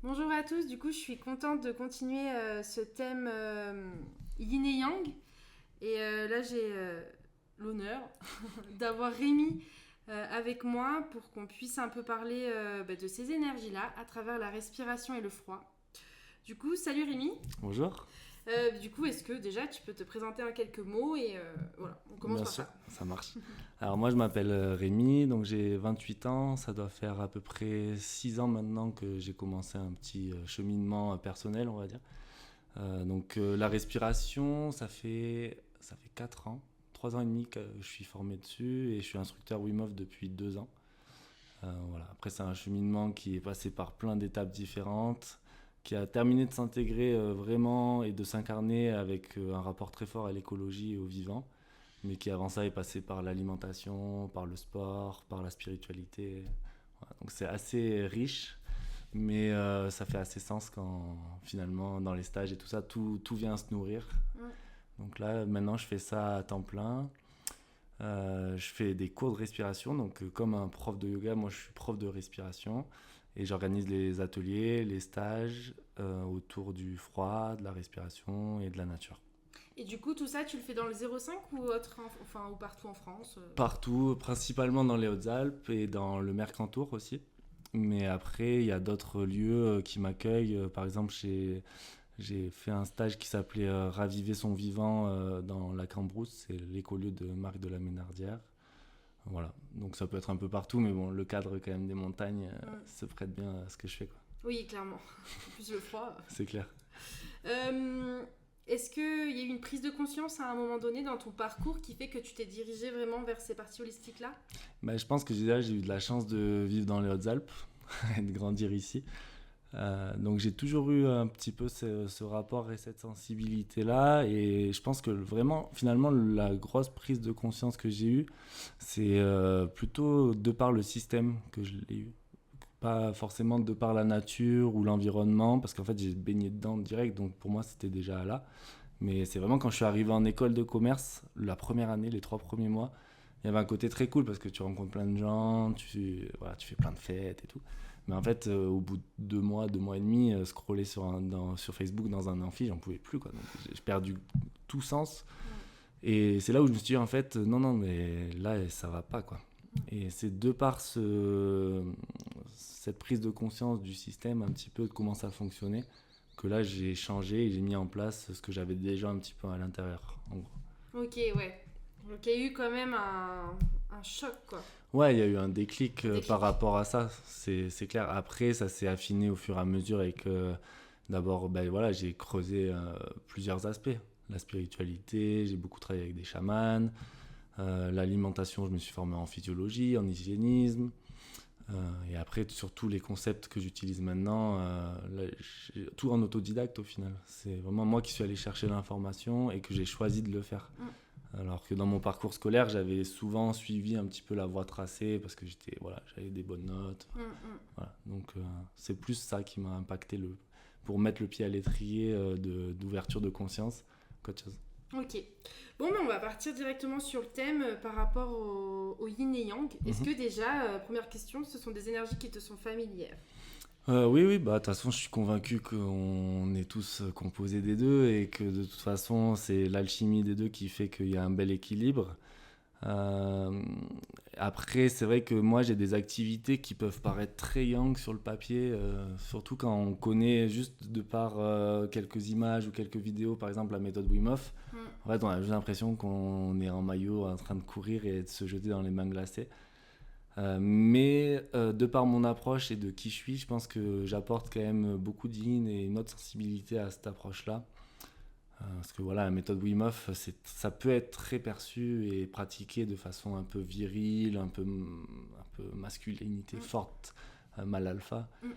Bonjour à tous, du coup je suis contente de continuer ce thème yin et yang. Et là j'ai l'honneur d'avoir Rémi avec moi pour qu'on puisse un peu parler de ces énergies-là à travers la respiration et le froid. Du coup, salut Rémi. Bonjour. Du coup, est-ce que déjà tu peux te présenter en quelques mots et voilà, on commence Bien par sûr, ça. ça marche. Alors moi je m'appelle Rémi, donc j'ai 28 ans, ça doit faire à peu près 6 ans maintenant que j'ai commencé un petit cheminement personnel, on va dire. La respiration, ça fait 4 ans, 3 ans et demi que je suis formé dessus et je suis instructeur Wim Hof depuis 2 ans. Voilà. Après c'est un cheminement qui est passé par plein d'étapes différentes, qui a terminé de s'intégrer vraiment et de s'incarner avec un rapport très fort à l'écologie et au vivant, mais qui avant ça est passé par l'alimentation, par le sport, par la spiritualité. Voilà. Donc c'est assez riche, mais ça fait assez sens quand finalement dans les stages et tout ça, tout vient se nourrir. Mm. Donc là, maintenant, je fais ça à temps plein. Je fais des cours de respiration, donc comme un prof de yoga, moi je suis prof de respiration et j'organise les ateliers, les stages autour du froid, de la respiration et de la nature. Et du coup, tout ça, tu le fais dans le 05 ou autre, enfin ou partout en France Partout, principalement dans les Hautes-Alpes et dans le Mercantour aussi. Mais après, il y a d'autres lieux qui m'accueillent. Par exemple, j'ai fait un stage qui s'appelait Raviver son vivant dans la Cambrousse, c'est l'écolieu de Marc de la Ménardière. Voilà, donc ça peut être un peu partout, mais bon, le cadre quand même des montagnes Mm. se prête bien à ce que je fais, quoi. Oui, clairement. En plus le froid. C'est clair. Euh, Est-ce qu'il y a eu une prise de conscience à un moment donné dans ton parcours qui fait que tu t'es dirigé vraiment vers ces parties holistiques-là? Bah, je pense que déjà j'ai eu de la chance de vivre dans les Hautes-Alpes et de grandir ici. Donc j'ai toujours eu un petit peu ce rapport et cette sensibilité-là. Et je pense que vraiment, finalement, la grosse prise de conscience que j'ai eue, c'est plutôt de par le système que je l'ai eu. Pas forcément de par la nature ou l'environnement, parce qu'en fait j'ai baigné dedans direct, donc pour moi c'était déjà là. Mais c'est vraiment quand je suis arrivé en école de commerce, la première année, les 3 premiers mois, il y avait un côté très cool parce que tu rencontres plein de gens, voilà, tu fais plein de fêtes et tout. Mais en fait, au bout de 2 mois, 2 mois et demi, scroller sur Facebook dans un amphi, j'en pouvais plus, quoi. Donc j'ai perdu tout sens. Mm. Et c'est là où je me suis dit, en fait, non, non, mais là, ça va pas, quoi. Mm. Et c'est de par cette prise de conscience du système, un petit peu de comment ça fonctionnait, que là j'ai changé et j'ai mis en place ce que j'avais déjà un petit peu à l'intérieur, en gros. Ok, ouais. Donc il y a eu quand même un choc, quoi. Ouais, il y a eu un déclic Un par déclic. rapport à ça, c'est clair. Après, ça s'est affiné au fur et à mesure avec d'abord, ben voilà, j'ai creusé plusieurs aspects. La spiritualité, j'ai beaucoup travaillé avec des chamans. L'alimentation, je me suis formé en physiologie, en hygiénisme. Et après, sur tous les concepts que j'utilise maintenant, là, tout en autodidacte au final. C'est vraiment moi qui suis allé chercher l'information et que j'ai choisi de le faire. Mm. Alors que dans mon parcours scolaire, j'avais souvent suivi un petit peu la voie tracée parce que voilà, j'avais des bonnes notes. Mm, mm. Voilà. Donc c'est plus ça qui m'a impacté pour mettre le pied à l'étrier d'ouverture de conscience qu'autre chose. Ok. Bon, ben on va partir directement sur le thème par rapport au yin et yang. Est-ce que Mhm. déjà, première question, ce sont des énergies qui te sont familières? Oui, oui, bah de toute façon, je suis convaincu qu'on est tous composés des deux et que de toute façon, c'est l'alchimie des deux qui fait qu'il y a un bel équilibre. Euh, Après, c'est vrai que moi, j'ai des activités qui peuvent paraître très yang sur le papier, surtout quand on connaît juste de par quelques images ou quelques vidéos, par exemple la méthode Wim Hof. Mm. En fait, on a juste l'impression qu'on est en maillot en train de courir et de se jeter dans les mains glacées. Mais de par mon approche et de qui je suis, je pense que j'apporte quand même beaucoup de yin et une autre sensibilité à cette approche-là. Parce que voilà, la méthode Wim Hof, ça peut être très perçu et pratiqué de façon un peu virile, un peu masculinité Mm. forte, mal alpha. Mm.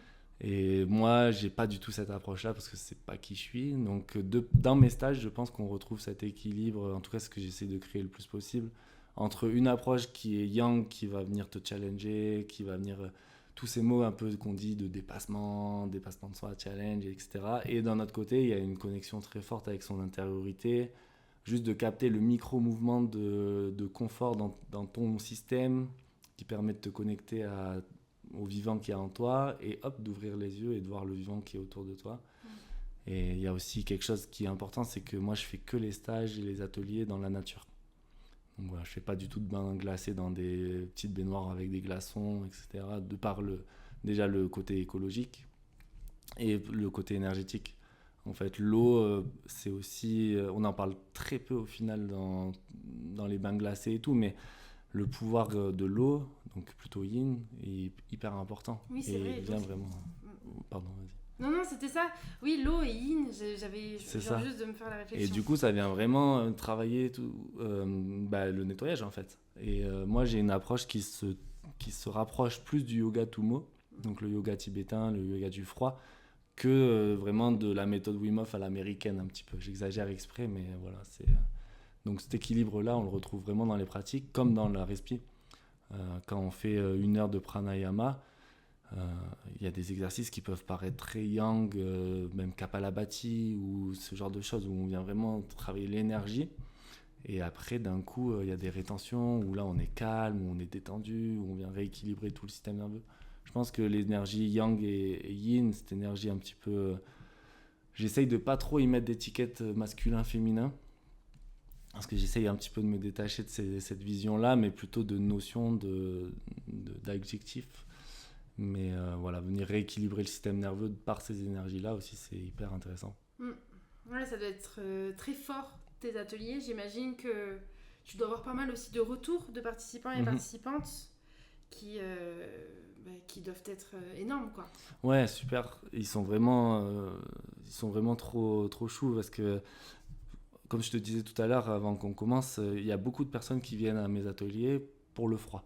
Et moi, j'ai pas du tout cette approche-là parce que c'est pas qui je suis. Donc, dans mes stages, je pense qu'on retrouve cet équilibre, en tout cas, ce que j'essaie de créer le plus possible, entre une approche qui est yang, qui va venir te challenger, qui va venir tous ces mots un peu qu'on dit de dépassement, dépassement de soi, challenge, etc. Et d'un autre côté, il y a une connexion très forte avec son intériorité, juste de capter le micro-mouvement de confort dans ton système qui permet de te connecter au vivant qui est en toi et hop, d'ouvrir les yeux et de voir le vivant qui est autour de toi. Et il y a aussi quelque chose qui est important, c'est que moi je fais que les stages et les ateliers dans la nature. Donc voilà, je fais pas du tout de bain glacé dans des petites baignoires avec des glaçons, etc. De par déjà le côté écologique et le côté énergétique. En fait, l'eau, c'est aussi... on en parle très peu au final dans les bains glacés et tout, mais le pouvoir de l'eau, donc plutôt yin, est hyper important. Oui, c'est et vrai. Il vient vraiment... Pardon, vas-y. Non, c'était ça. Oui, l'eau et yin, j'avais juste de me faire la réflexion. Et du coup, ça vient vraiment travailler le nettoyage, en fait. Et moi, j'ai une approche qui se rapproche plus du yoga Tummo, donc le yoga tibétain, le yoga du froid, que vraiment de la méthode Wim Hof à l'américaine, un petit peu. J'exagère exprès, mais voilà. Donc cet équilibre-là, on le retrouve vraiment dans les pratiques, comme dans la respi. Quand on fait 1 heure de pranayama, il y a des exercices qui peuvent paraître très yang, même Kapalabhati ou ce genre de choses où on vient vraiment travailler l'énergie. Et après, d'un coup, il y a des rétentions où là, on est calme, où on est détendu, où on vient rééquilibrer tout le système nerveux. Je pense que l'énergie yang et yin, cette énergie un petit peu... J'essaye de pas trop y mettre d'étiquette masculin-féminin, parce que j'essaye un petit peu de me détacher de cette vision-là, mais plutôt de notions d'adjectifs. Mais voilà, venir rééquilibrer le système nerveux par ces énergies-là aussi, c'est hyper intéressant. Ouais, ça doit être très fort, tes ateliers. J'imagine que tu dois avoir pas mal aussi de retours de participants et participantes qui doivent être énormes, quoi. Ouais, super. Ils sont vraiment trop, trop choux parce que, comme je te disais tout à l'heure, avant qu'on commence, il y a beaucoup de personnes qui viennent à mes ateliers pour le froid.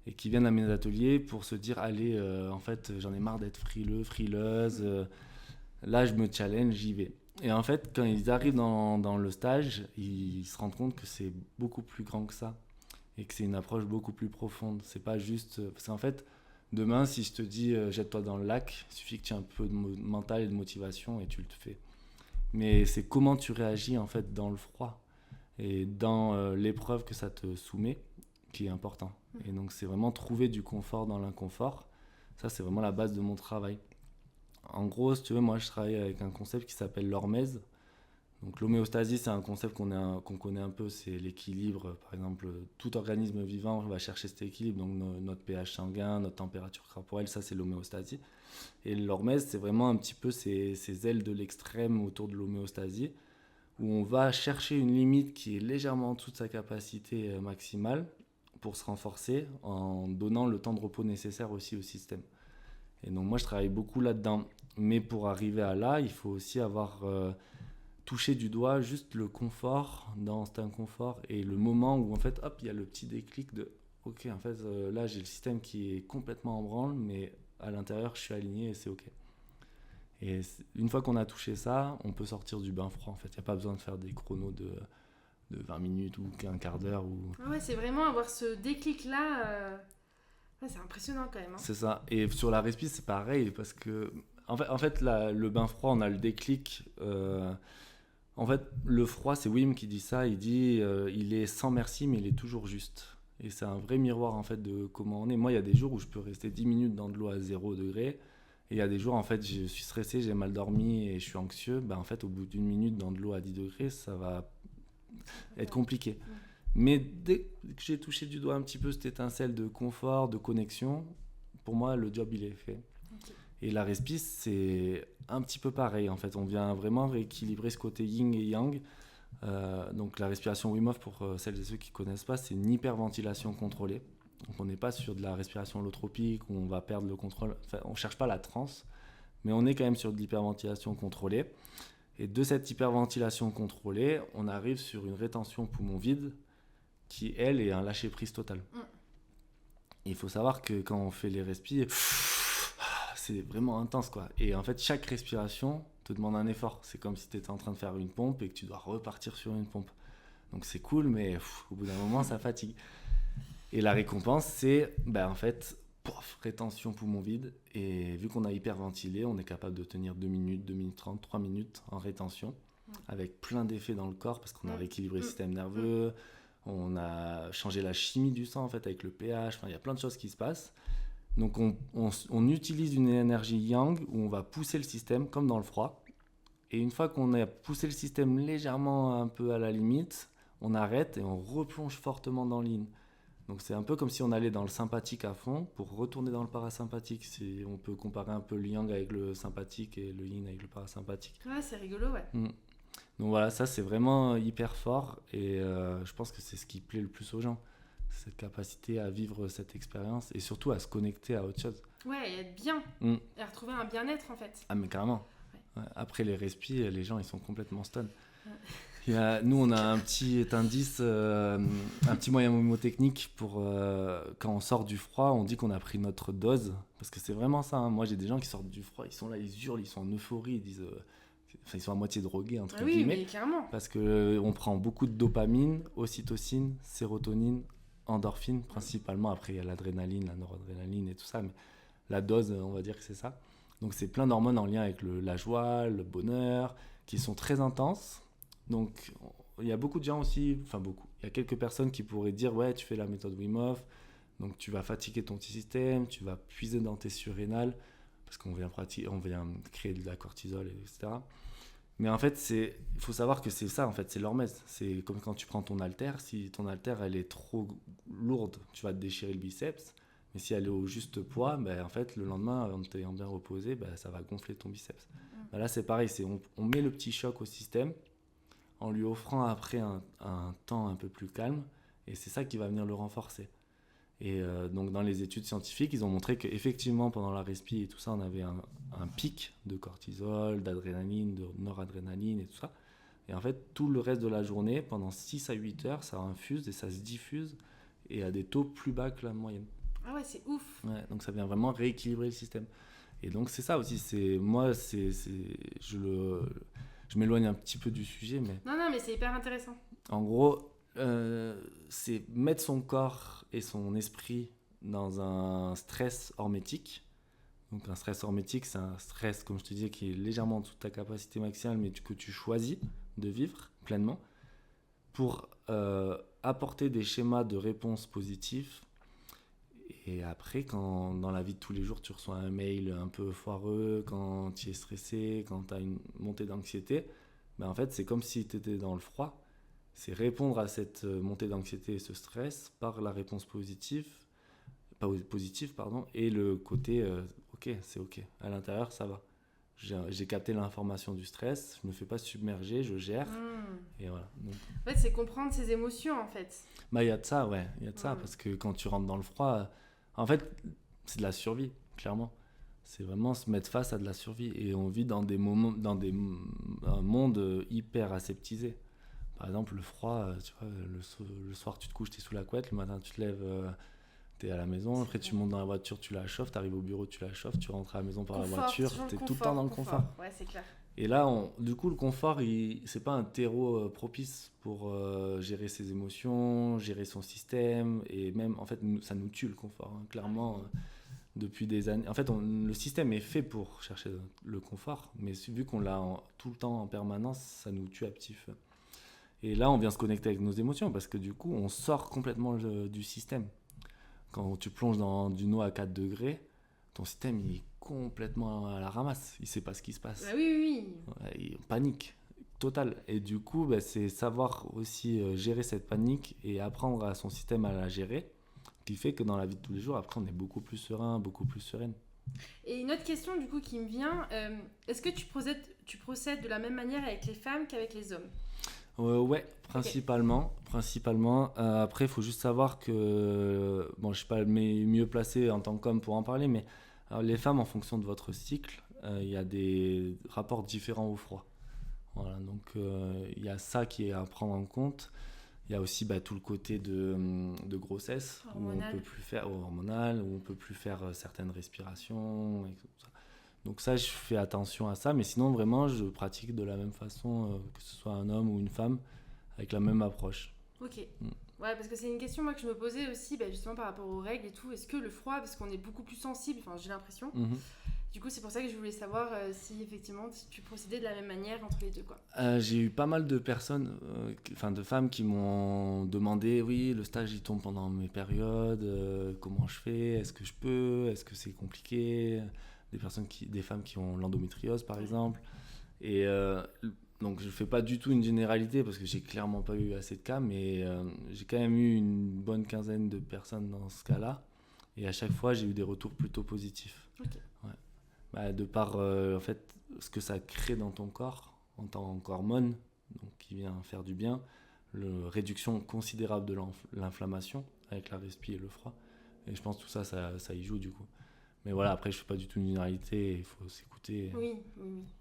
Et qui viennent à mes ateliers pour se dire, allez, en fait, j'en ai marre d'être frileuse, là, je me challenge, j'y vais. Et en fait, quand ils arrivent dans le stage, ils se rendent compte que c'est beaucoup plus grand que ça et que c'est une approche beaucoup plus profonde. C'est pas juste... Parce qu'en fait, demain, si je te dis, jette-toi dans le lac, il suffit que tu aies un peu de mental et de motivation et tu le fais. Mais c'est comment tu réagis, en fait, dans le froid et dans l'épreuve que ça te soumet qui est important. Et donc, c'est vraiment trouver du confort dans l'inconfort. Ça, c'est vraiment la base de mon travail. En gros, si tu veux, moi, je travaille avec un concept qui s'appelle l'hormèse. Donc, l'homéostasie, c'est un concept qu'on connaît un peu. C'est l'équilibre. Par exemple, tout organisme vivant va chercher cet équilibre. Donc, notre pH sanguin, notre température corporelle, ça, c'est l'homéostasie. Et l'hormèse, c'est vraiment un petit peu ces ailes de l'extrême autour de l'homéostasie, où on va chercher une limite qui est légèrement en dessous de sa capacité maximale pour se renforcer en donnant le temps de repos nécessaire aussi au système. Et donc moi je travaille beaucoup là-dedans, mais pour arriver à là, il faut aussi avoir touché du doigt juste le confort dans cet inconfort et le moment où en fait hop, il y a le petit déclic de ok, en fait là j'ai le système qui est complètement en branle, mais à l'intérieur je suis aligné et c'est ok. Et une fois qu'on a touché ça, on peut sortir du bain froid en fait, il n'y a pas besoin de faire des chronos de 20 minutes ou un quart d'heure. Ah ouais, c'est vraiment avoir ce déclic-là. Ouais, c'est impressionnant quand même. C'est ça. Et sur la respi, c'est pareil parce que, en fait le bain froid, on a le déclic. En fait, le froid, c'est Wim qui dit ça. Il dit il est sans merci, mais il est toujours juste. Et c'est un vrai miroir en fait de comment on est. Moi, il y a des jours où je peux rester 10 minutes dans de l'eau à 0 degré. Et il y a des jours, en fait, je suis stressé, j'ai mal dormi et je suis anxieux. En fait, au bout d'1 minute dans de l'eau à 10 degrés, ça va être compliqué. Mais dès que j'ai touché du doigt un petit peu cette étincelle de confort, de connexion, pour moi, le job, il est fait. Okay. Et la respi, c'est un petit peu pareil, en fait. On vient vraiment rééquilibrer ce côté yin et yang. Donc la respiration Wim Hof, pour celles et ceux qui ne connaissent pas, c'est une hyperventilation contrôlée. Donc on n'est pas sur de la respiration holotropique où on va perdre le contrôle. Enfin, on ne cherche pas la transe, mais on est quand même sur de l'hyperventilation contrôlée. Et de cette hyperventilation contrôlée, on arrive sur une rétention poumon vide qui, elle, est un lâcher-prise total. Il faut savoir que quand on fait les respis, c'est vraiment intense, quoi. Et en fait, chaque respiration te demande un effort. C'est comme si tu étais en train de faire une pompe et que tu dois repartir sur une pompe. Donc c'est cool, mais au bout d'un moment, ça fatigue. Et la récompense, c'est, en fait, rétention poumon vide. Et vu qu'on a hyperventilé, on est capable de tenir 2 minutes, 2 minutes 30, 3 minutes en rétention, avec plein d'effets dans le corps, parce qu'on a rééquilibré le système nerveux, on a changé la chimie du sang, en fait, avec le pH. Enfin, il y a plein de choses qui se passent. Donc on utilise une énergie yang où on va pousser le système comme dans le froid. Et une fois qu'on a poussé le système légèrement un peu à la limite, on arrête et on replonge fortement dans l'yin. Donc c'est un peu comme si on allait dans le sympathique à fond pour retourner dans le parasympathique. On peut comparer un peu le yang avec le sympathique et le yin avec le parasympathique. Ouais, c'est rigolo, ouais. Donc voilà, ça c'est vraiment hyper fort et je pense que c'est ce qui plaît le plus aux gens. Cette capacité à vivre cette expérience et surtout à se connecter à autre chose. Ouais, et être bien. Et à retrouver un bien-être en fait. Ah mais carrément. Ouais. Après les respis, les gens ils sont complètement stun. Ouais. Nous on a un petit indice, un petit moyen mnémotechnique pour quand on sort du froid, on dit qu'on a pris notre dose. Parce que c'est vraiment ça. Moi j'ai des gens qui sortent du froid, ils sont là, ils hurlent, ils sont en euphorie, ils disent... ils sont à moitié drogués, entre guillemets. Oui, mais clairement. Parce qu'on prend beaucoup de dopamine, ocytocine, sérotonine, endorphine principalement. Après, il y a l'adrénaline, la noradrénaline et tout ça. Mais la dose, on va dire que c'est ça. Donc, c'est plein d'hormones en lien avec la joie, le bonheur, qui sont très intenses. Donc, il y a beaucoup de gens aussi, enfin beaucoup. Il y a quelques personnes qui pourraient dire, ouais, tu fais la méthode Wim Hof, donc tu vas fatiguer ton petit système, tu vas puiser dans tes surrénales, parce qu'on vient créer de la cortisol, etc. Mais en fait, il faut savoir que c'est ça, en fait, c'est l'hormèse. C'est comme quand tu prends ton haltère, si ton haltère elle est trop lourde, tu vas te déchirer le biceps. Mais si elle est au juste poids, en fait, le lendemain, en t'ayant bien reposé, ça va gonfler ton biceps. Là, c'est pareil, on met le petit choc au système en lui offrant après un temps un peu plus calme, et c'est ça qui va venir le renforcer. Et donc dans les études scientifiques, ils ont montré qu'effectivement pendant la respi et tout ça, on avait un pic de cortisol, d'adrénaline, de noradrénaline et tout ça. Et en fait, tout le reste de la journée, pendant 6 à 8 heures, ça infuse et ça se diffuse et à des taux plus bas que la moyenne. Ah ouais, c'est ouf. Ouais, donc ça vient vraiment rééquilibrer le système. Et donc c'est ça aussi, je m'éloigne un petit peu du sujet, mais... Non, mais c'est hyper intéressant. En gros, c'est mettre son corps et son esprit dans un stress hormétique. Donc un stress hormétique, c'est un stress, comme je te disais, qui est légèrement en dessous de ta capacité maximale, mais que tu choisis de vivre pleinement, pour apporter des schémas de réponse positifs. Et après, quand dans la vie de tous les jours, tu reçois un mail un peu foireux, quand tu es stressé, quand tu as une montée d'anxiété, en fait, c'est comme si tu étais dans le froid. C'est répondre à cette montée d'anxiété et ce stress par la réponse positive, et le côté ok, c'est ok, à l'intérieur ça va. J'ai capté l'information du stress, je me fais pas submerger, je gère. Et voilà. Donc, en fait, c'est comprendre ses émotions en fait. Il y a de ça, ouais, il y a de ça, parce que quand tu rentres dans le froid, en fait, c'est de la survie, clairement. C'est vraiment se mettre face à de la survie, et on vit dans un monde hyper aseptisé. Par exemple, le froid, tu vois, le soir tu te couches, tu es sous la couette, le matin tu te lèves, tu es à la maison, après tu montes dans la voiture, tu la chauffes, tu arrives au bureau, tu la chauffes, tu rentres à la maison par la voiture, tu es tout le temps dans le confort. Ouais, c'est clair. Et là, du coup, le confort, c'est pas un terreau propice pour gérer ses émotions, gérer son système, et même, en fait, ça nous tue le confort, hein, clairement. Depuis des années. En fait, le système est fait pour chercher le confort, mais vu qu'on l'a tout le temps en permanence, ça nous tue à petit feu. Et là, on vient se connecter avec nos émotions, parce que du coup, on sort complètement du système. Quand tu plonges dans d'une eau à 4 degrés, ton système il est complètement à la ramasse. Il ne sait pas ce qui se passe. Oui. Ouais, il panique totale. Et du coup, c'est savoir aussi gérer cette panique et apprendre à son système à la gérer, qui fait que dans la vie de tous les jours, après, on est beaucoup plus serein, beaucoup plus sereine. Et une autre question du coup qui me vient, est-ce que tu procèdes de la même manière avec les femmes qu'avec les hommes ? Ouais, principalement. Après, il faut juste savoir que, je ne suis pas le mieux placé en tant qu'homme pour en parler, mais alors, les femmes, en fonction de votre cycle, il y a des rapports différents au froid. Voilà, donc il y a ça qui est à prendre en compte. Il y a aussi tout le côté de grossesse, hormonal. Hormonal, où on ne peut plus faire certaines respirations, et tout ça. Donc ça, je fais attention à ça, mais sinon, vraiment, je pratique de la même façon, que ce soit un homme ou une femme, avec la même approche. Ok. Ouais, parce que c'est une question moi que je me posais aussi, justement par rapport aux règles et tout. Est-ce que le froid, parce qu'on est beaucoup plus sensible, j'ai l'impression, Du coup, c'est pour ça que je voulais savoir si effectivement si tu procédais de la même manière entre les deux, quoi. J'ai eu pas mal de personnes, de femmes qui m'ont demandé, oui, le stage il tombe pendant mes périodes, comment je fais, est-ce que je peux, est-ce que c'est compliqué, des femmes qui ont l'endométriose par exemple. Et donc je fais pas du tout une généralité parce que j'ai clairement pas eu assez de cas, mais j'ai quand même eu une bonne quinzaine de personnes dans ce cas-là. Et à chaque fois, j'ai eu des retours plutôt positifs. Ok. Ouais. De par en fait, ce que ça crée dans ton corps en tant qu'hormone, donc qui vient faire du bien, la réduction considérable de l'inflammation avec la respi et le froid. Et je pense que tout ça, ça y joue du coup. Mais voilà, après, je fais pas du tout une généralité, il faut s'écouter. Oui.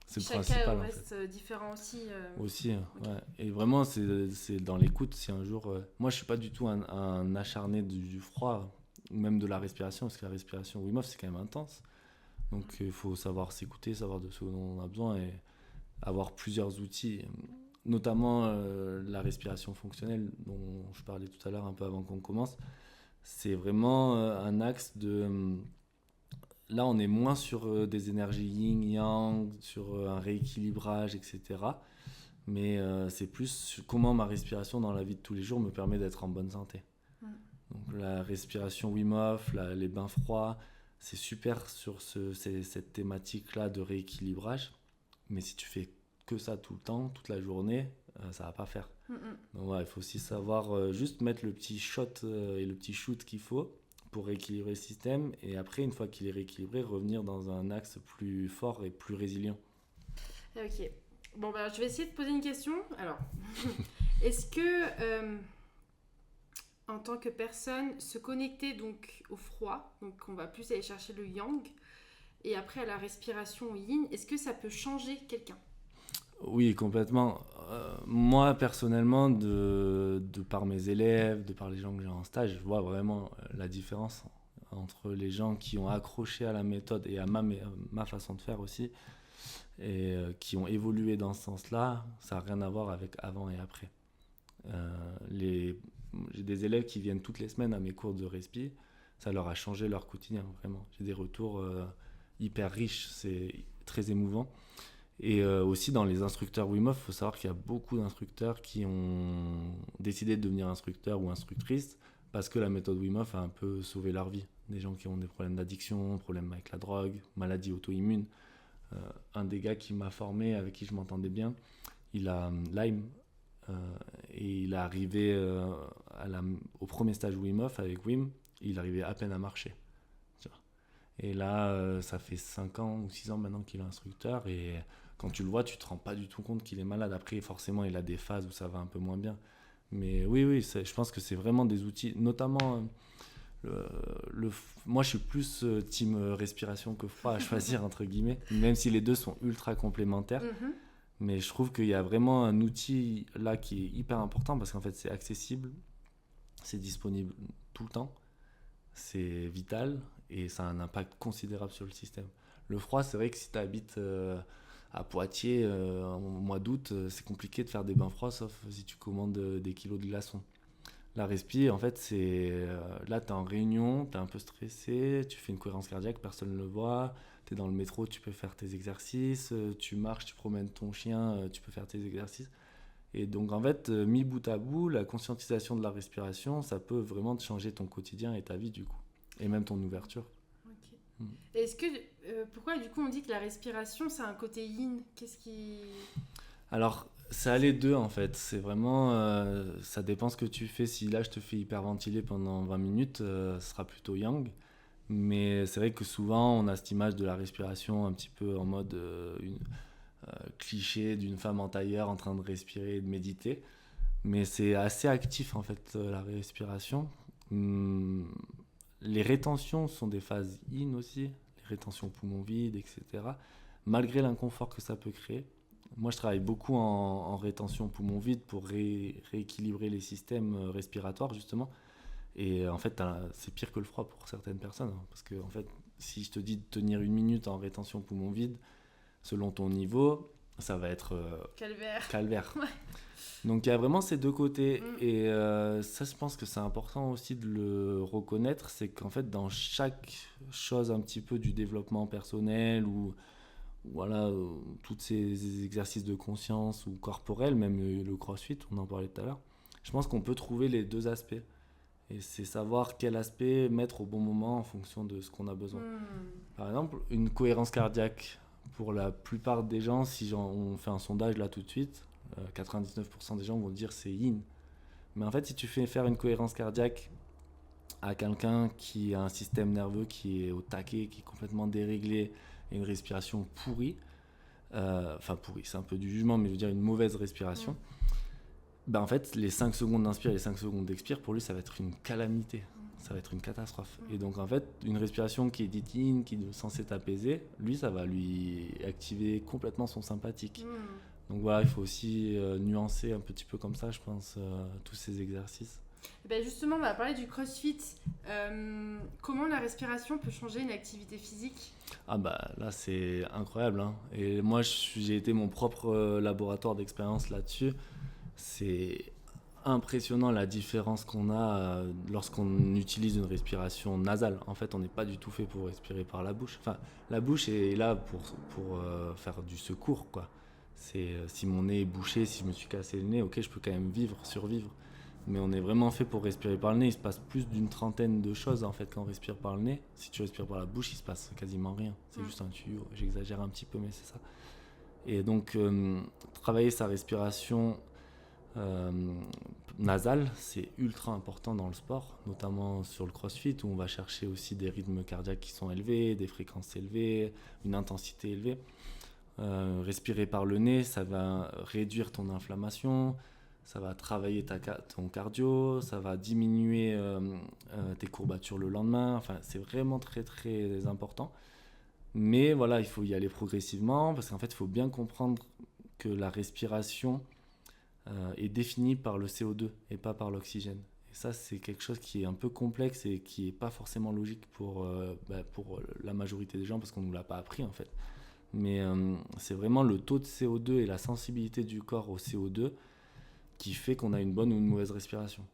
C'est le Chaque principal cas en reste fait. différent aussi. Aussi, Ok. ouais. Et vraiment, c'est dans l'écoute. Si un jour. Moi, je suis pas du tout un acharné du froid, ou même de la respiration, parce que la respiration Wim Hof, c'est quand même intense. Donc, il faut savoir s'écouter, savoir de ce dont on a besoin et avoir plusieurs outils, notamment la respiration fonctionnelle, dont je parlais tout à l'heure un peu avant qu'on commence. C'est vraiment un axe de. Là, on est moins sur des énergies yin-yang, sur un rééquilibrage, etc. Mais c'est plus sur comment ma respiration dans la vie de tous les jours me permet d'être en bonne santé. Donc la respiration Wim Hof, les bains froids, c'est super sur cette thématique-là de rééquilibrage. Mais si tu fais que ça tout le temps, toute la journée, ça va pas faire. Donc voilà, il faut aussi savoir juste mettre le petit shot et le petit shoot qu'il faut pour rééquilibrer le système. Et après, une fois qu'il est rééquilibré, revenir dans un axe plus fort et plus résilient. Ok. Bon, bah, je vais essayer de poser une question. Alors, est-ce que, en tant que personne, se connecter donc au froid, donc on va plus aller chercher le yang, et après à la respiration au yin, est-ce que ça peut changer quelqu'un? Oui, complètement. Moi, personnellement, de par mes élèves, de par les gens que j'ai en stage, je vois vraiment la différence entre les gens qui ont accroché à la méthode et à ma façon de faire aussi, et qui ont évolué dans ce sens-là. Ça n'a rien à voir avec avant et après. J'ai des élèves qui viennent toutes les semaines à mes cours de respi. Ça leur a changé leur quotidien, vraiment. J'ai des retours hyper riches, c'est très émouvant. Et aussi dans les instructeurs Wim Hof, il faut savoir qu'il y a beaucoup d'instructeurs qui ont décidé de devenir instructeurs ou instructrices parce que la méthode Wim Hof a un peu sauvé leur vie. Des gens qui ont des problèmes d'addiction, problèmes avec la drogue, maladies auto-immunes. Un des gars qui m'a formé, avec qui je m'entendais bien, il a Lyme. Et il est arrivé au premier stage Wim Hof avec Wim, il arrivait à peine à marcher. Et là, ça fait 5 ans ou 6 ans maintenant qu'il est instructeur. Et quand tu le vois, tu te rends pas du tout compte qu'il est malade. Après, forcément, il a des phases où ça va un peu moins bien. Mais oui, je pense que c'est vraiment des outils, notamment moi je suis plus team respiration que froid à choisir entre guillemets, même si les deux sont ultra complémentaires. Mais je trouve qu'il y a vraiment un outil là qui est hyper important parce qu'en fait c'est accessible, c'est disponible tout le temps, c'est vital et ça a un impact considérable sur le système. Le froid, c'est vrai que si tu habites à Poitiers au mois d'août, c'est compliqué de faire des bains froids sauf si tu commandes des kilos de glaçons. La respi, en fait, c'est là, tu es en réunion, tu es un peu stressé, tu fais une cohérence cardiaque, personne ne le voit, tu es dans le métro, tu peux faire tes exercices, tu marches, tu promènes ton chien, tu peux faire tes exercices. Et donc, en fait, mis bout à bout, la conscientisation de la respiration, ça peut vraiment te changer ton quotidien et ta vie, du coup, et même ton ouverture. Ok. Est-ce que, pourquoi, du coup, on dit que la respiration, c'est un côté yin? Qu'est-ce qui... Alors, ça les deux en fait, c'est vraiment, ça dépend ce que tu fais. Si là je te fais hyperventiler pendant 20 minutes, ce sera plutôt yang. Mais c'est vrai que souvent on a cette image de la respiration un petit peu en mode cliché d'une femme en tailleur en train de respirer et de méditer. Mais c'est assez actif en fait la respiration. Les rétentions sont des phases yin aussi, les rétentions poumons vides, etc. Malgré l'inconfort que ça peut créer. Moi, je travaille beaucoup en rétention poumon vide pour rééquilibrer les systèmes respiratoires, justement. Et en fait, c'est pire que le froid pour certaines personnes. Parce que, en fait, si je te dis de tenir 1 minute en rétention poumon vide, selon ton niveau, ça va être calvaire. Ouais. Donc il y a vraiment ces deux côtés. Et ça, je pense que c'est important aussi de le reconnaître, c'est qu'en fait, dans chaque chose un petit peu du développement personnel ou voilà, tous ces exercices de conscience ou corporels, même le crossfit, on en parlait tout à l'heure, je pense qu'on peut trouver les deux aspects. Et c'est savoir quel aspect mettre au bon moment en fonction de ce qu'on a besoin. Par exemple, une cohérence cardiaque, pour la plupart des gens, si on fait un sondage là tout de suite, 99% des gens vont dire c'est yin. Mais en fait, si tu fais faire une cohérence cardiaque à quelqu'un qui a un système nerveux qui est au taquet, qui est complètement déréglé, et une respiration pourrie, pourrie, c'est un peu du jugement, mais je veux dire une mauvaise respiration, ben en fait, les 5 secondes d'inspire et les 5 secondes d'expire, pour lui, ça va être une calamité. Ça va être une catastrophe. Et donc, en fait, une respiration qui est dite yin, qui est censée t'apaiser, lui, ça va lui activer complètement son sympathique. Donc voilà, il faut aussi nuancer un petit peu comme ça, je pense, tous ces exercices. Et ben justement, on va parler du crossfit. Comment la respiration peut changer une activité physique ? Ah bah là, c'est incroyable. Hein. Et moi, j'ai été mon propre laboratoire d'expérience là-dessus. C'est impressionnant la différence qu'on a lorsqu'on utilise une respiration nasale. En fait, on n'est pas du tout fait pour respirer par la bouche. Enfin, la bouche est là pour faire du secours, quoi. C'est si mon nez est bouché, si je me suis cassé le nez, ok, je peux quand même survivre. Mais on est vraiment fait pour respirer par le nez. Il se passe plus d'une trentaine de choses en fait quand on respire par le nez. Si tu respires par la bouche, il se passe quasiment rien. C'est juste un tuyau. J'exagère un petit peu, mais c'est ça. Et donc, travailler sa respiration nasale, c'est ultra important dans le sport, notamment sur le crossfit où on va chercher aussi des rythmes cardiaques qui sont élevés, des fréquences élevées, une intensité élevée. Respirer par le nez, ça va réduire ton inflammation, ça va travailler ton cardio, ça va diminuer tes courbatures le lendemain. Enfin, c'est vraiment très très important. Mais voilà, il faut y aller progressivement parce qu'en fait, il faut bien comprendre que la respiration est définie par le CO2 et pas par l'oxygène. Et ça, c'est quelque chose qui est un peu complexe et qui n'est pas forcément logique pour la majorité des gens parce qu'on ne nous l'a pas appris en fait. Mais c'est vraiment le taux de CO2 et la sensibilité du corps au CO2 qui fait qu'on a une bonne ou une mauvaise respiration.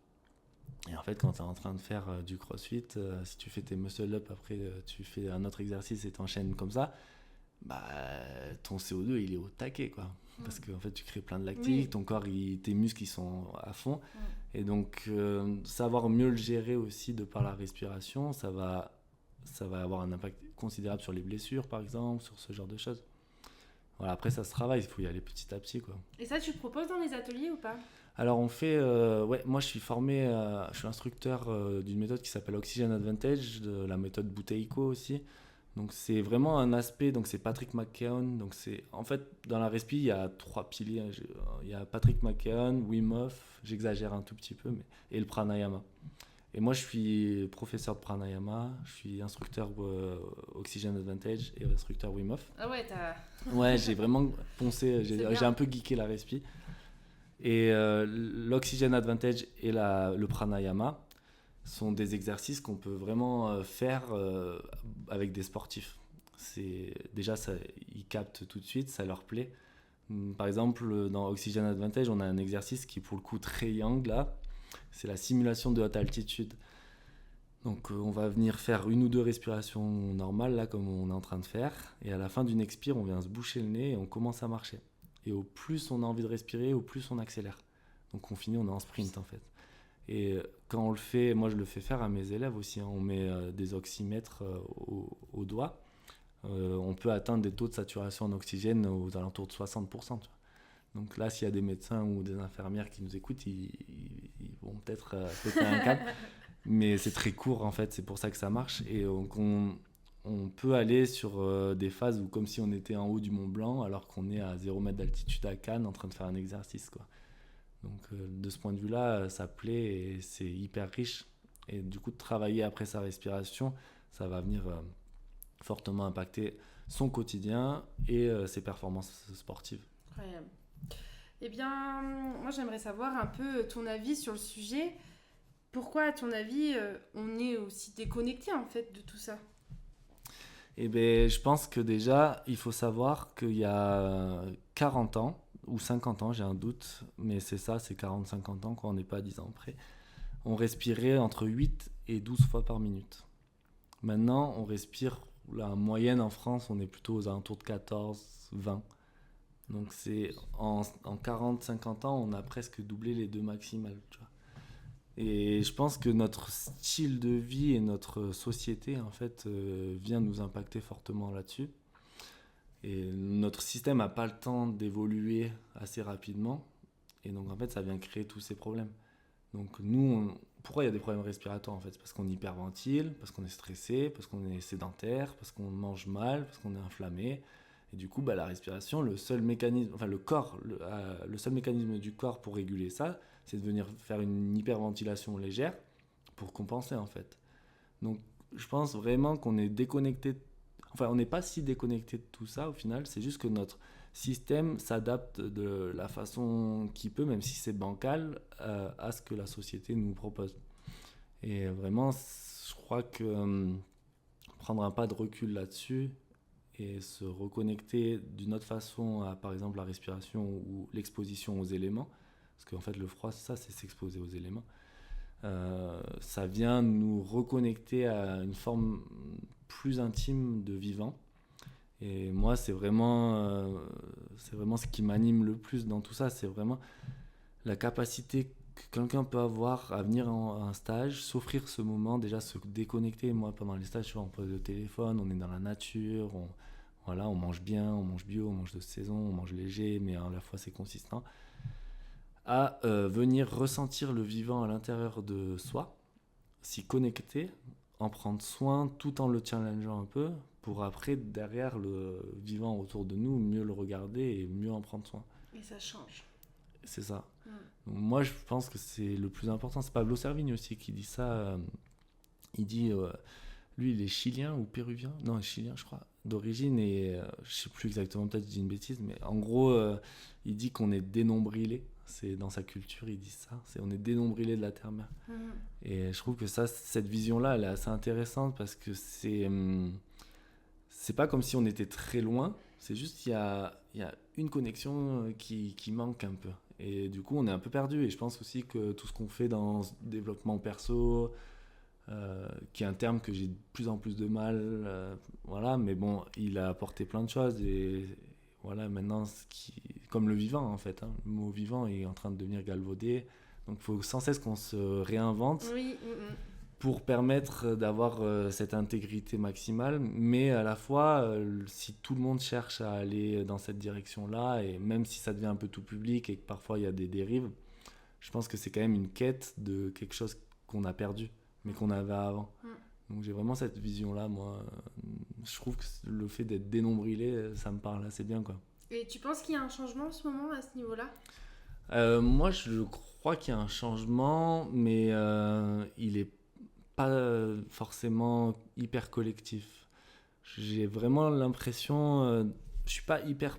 Et en fait, quand tu es en train de faire du crossfit, si tu fais tes muscle-up, après tu fais un autre exercice et t'enchaînes comme ça, bah, ton CO2 il est au taquet, quoi. Parce qu'en fait, tu crées plein de lactique, ton corps, tes muscles ils sont à fond. Et donc, savoir mieux le gérer aussi de par la respiration, ça va avoir un impact considérable sur les blessures, par exemple, sur ce genre de choses. Voilà, après, ça se travaille, il faut y aller petit à petit, quoi. Et ça, tu le proposes dans les ateliers ou pas ? Alors, on fait... moi, je suis formé... je suis instructeur d'une méthode qui s'appelle Oxygen Advantage, de la méthode Buteyko aussi. Donc, c'est vraiment un aspect... Donc, c'est Patrick McKeown. Donc, c'est... En fait, dans la respi, il y a 3 piliers. Il y a Patrick McKeown, Wim Hof, j'exagère un tout petit peu, et le pranayama. Et moi, je suis professeur de pranayama, je suis instructeur Oxygen Advantage et instructeur Wim Hof. Ah ouais, Ouais, j'ai vraiment poncé, j'ai un peu geeké la respi. Et l'Oxygen Advantage et le pranayama sont des exercices qu'on peut vraiment faire avec des sportifs. Déjà, ils captent tout de suite, ça leur plaît. Par exemple, dans Oxygen Advantage, on a un exercice qui est pour le coup très yang là. C'est la simulation de haute altitude. Donc on va venir faire 1 ou 2 respirations normales, là, comme on est en train de faire. Et à la fin d'une expire, on vient se boucher le nez et on commence à marcher. Et au plus on a envie de respirer, au plus on accélère. Donc on finit, on est en sprint en fait. Et quand on le fait, moi je le fais faire à mes élèves aussi. Hein, on met des oxymètres au doigt. On peut atteindre des taux de saturation en oxygène aux alentours de 60%. Tu vois. Donc là, s'il y a des médecins ou des infirmières qui nous écoutent, ils vont peut-être péter un câble. Mais c'est très court, en fait. C'est pour ça que ça marche. Et donc, on peut aller sur des phases où, comme si on était en haut du Mont Blanc, alors qu'on est à 0 mètre d'altitude à Cannes en train de faire un exercice, quoi. Donc, de ce point de vue-là, ça plaît et c'est hyper riche. Et du coup, de travailler après sa respiration, ça va venir fortement impacter son quotidien et ses performances sportives. Incroyable. Eh bien, moi j'aimerais savoir un peu ton avis sur le sujet. Pourquoi, à ton avis, on est aussi déconnecté en fait de tout ça ? Eh ben, je pense que déjà, il faut savoir qu'il y a 40 ans, ou 50 ans, j'ai un doute, mais c'est ça, c'est 40-50 ans, quand on n'est pas à 10 ans près, on respirait entre 8 et 12 fois par minute. Maintenant, on respire, là, en moyenne en France, on est plutôt aux alentours de 14-20. Donc c'est en 40-50 ans, on a presque doublé les deux maximales, tu vois. Et je pense que notre style de vie et notre société, en fait, vient nous impacter fortement là-dessus. Et notre système n'a pas le temps d'évoluer assez rapidement. Et donc, en fait, ça vient créer tous ces problèmes. Donc, pourquoi il y a des problèmes respiratoires, en fait? C'est parce qu'on hyperventile, parce qu'on est stressé, parce qu'on est sédentaire, parce qu'on mange mal, parce qu'on est inflammé. Et du coup, la respiration, le seul mécanisme, enfin le seul mécanisme du corps pour réguler ça, c'est de venir faire une hyperventilation légère pour compenser, en fait. Donc, je pense vraiment qu'on est déconnecté. Enfin, on n'est pas si déconnecté de tout ça au final, c'est juste que notre système s'adapte de la façon qu'il peut, même si c'est bancal, à ce que la société nous propose. Et vraiment, je crois que prendre un pas de recul là-dessus et se reconnecter d'une autre façon à, par exemple, la respiration ou l'exposition aux éléments, parce qu'en fait, le froid, ça, c'est s'exposer aux éléments. Ça vient nous reconnecter à une forme plus intime de vivant. Et moi, c'est vraiment ce qui m'anime le plus dans tout ça. C'est vraiment la capacité que quelqu'un peut avoir à venir à un stage, s'offrir ce moment, déjà se déconnecter. Moi, pendant les stages, on pose le téléphone, on est dans la nature, on mange bien, on mange bio, on mange de saison, on mange léger, mais à la fois c'est consistant. À venir ressentir le vivant à l'intérieur de soi, s'y connecter, en prendre soin tout en le challengeant un peu, pour après, derrière le vivant autour de nous, mieux le regarder et mieux en prendre soin. Et ça change. C'est ça. Donc, moi, je pense que c'est le plus important. C'est Pablo Servigne aussi qui dit ça. Il dit, lui, il est chilien ou péruvien. Non, il est chilien, je crois, d'origine. Et je sais plus exactement, peut-être je dis une bêtise, mais en gros, il dit qu'on est dénombrilé. C'est dans sa culture, il dit ça. On est dénombrilé de la terre-mère. Et je trouve que cette vision-là, elle est assez intéressante parce que c'est pas comme si on était très loin. C'est juste il y a une connexion qui manque un peu. Et du coup, on est un peu perdu. Et je pense aussi que tout ce qu'on fait dans le développement perso, qui est un terme que j'ai de plus en plus de mal, voilà, mais bon, il a apporté plein de choses. Et voilà, maintenant, comme le vivant, en fait. Le mot vivant est en train de devenir galvaudé. Donc, il faut sans cesse qu'on se réinvente. Oui. Pour permettre d'avoir cette intégrité maximale, mais à la fois, si tout le monde cherche à aller dans cette direction-là, et même si ça devient un peu tout public et que parfois il y a des dérives, je pense que c'est quand même une quête de quelque chose qu'on a perdu, mais qu'on avait avant. Donc j'ai vraiment cette vision-là, moi. Je trouve que le fait d'être dénombrilé, ça me parle assez bien, quoi. Et tu penses qu'il y a un changement en ce moment à ce niveau-là ? Moi, je crois qu'il y a un changement, mais il est pas forcément hyper collectif. J'ai vraiment l'impression, je suis pas hyper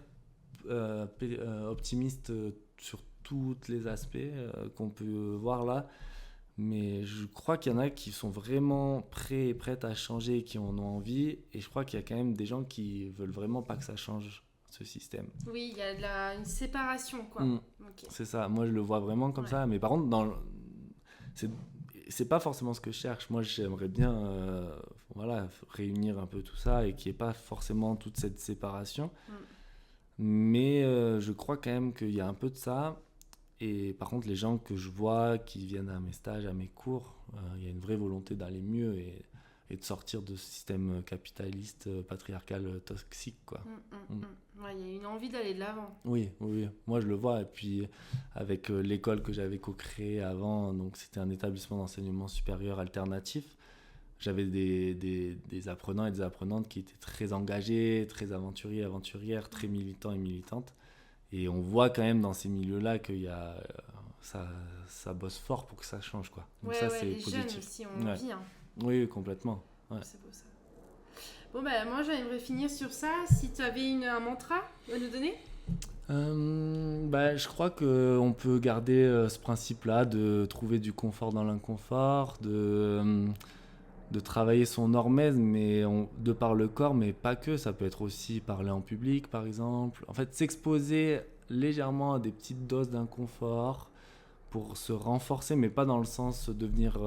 optimiste sur tous les aspects qu'on peut voir là, mais je crois qu'il y en a qui sont vraiment prêts et prêtes à changer et qui en ont envie, et je crois qu'il y a quand même des gens qui veulent vraiment pas que ça change, ce système. Oui, il y a une séparation, quoi. Okay. C'est ça, moi je le vois vraiment comme ça, mais par contre, c'est pas forcément ce que je cherche. Moi, j'aimerais bien réunir un peu tout ça et qu'il n'y ait pas forcément toute cette séparation. Mais je crois quand même qu'il y a un peu de ça. Et par contre, les gens que je vois qui viennent à mes stages, à mes cours, il y a une vraie volonté d'aller mieux et de sortir de ce système capitaliste, patriarcal, toxique, quoi. Ouais, il y a une envie d'aller de l'avant. Oui, moi je le vois. Et puis avec l'école que j'avais co-créée avant, donc c'était un établissement d'enseignement supérieur alternatif, j'avais des apprenants et des apprenantes qui étaient très engagés, très aventurières, très militants et militantes. Et on voit quand même dans ces milieux-là qu'il y a ça bosse fort pour que ça change, quoi. Donc ça, c'est les positif. jeunes aussi ont envie. Hein. Oui, complètement. Ouais. C'est beau ça. Bon, moi j'aimerais finir sur ça. Si tu avais un mantra à nous donner ? Je crois qu'on peut garder ce principe-là de trouver du confort dans l'inconfort, de de travailler son hormèse, mais de par le corps, mais pas que. Ça peut être aussi parler en public, par exemple. En fait, s'exposer légèrement à des petites doses d'inconfort pour se renforcer, mais pas dans le sens de devenir...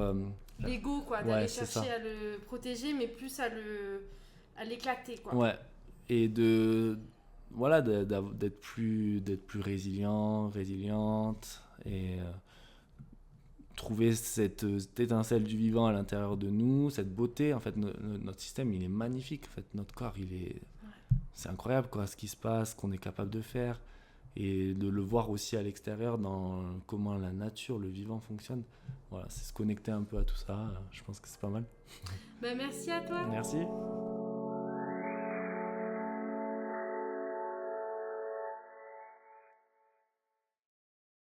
L'ego, quoi, ouais, d'aller c'est chercher ça. à le protéger, mais plus à l'éclater, quoi. Ouais. Et voilà, d'être plus résilient, résiliente, et trouver cette étincelle du vivant à l'intérieur de nous, cette beauté. En fait, notre système, il est magnifique. En fait, notre corps, c'est incroyable, quoi, ce qui se passe, ce qu'on est capable de faire. Et de le voir aussi à l'extérieur dans comment la nature, le vivant fonctionne. Voilà, c'est se connecter un peu à tout ça. Je pense que c'est pas mal. Merci à toi. Merci.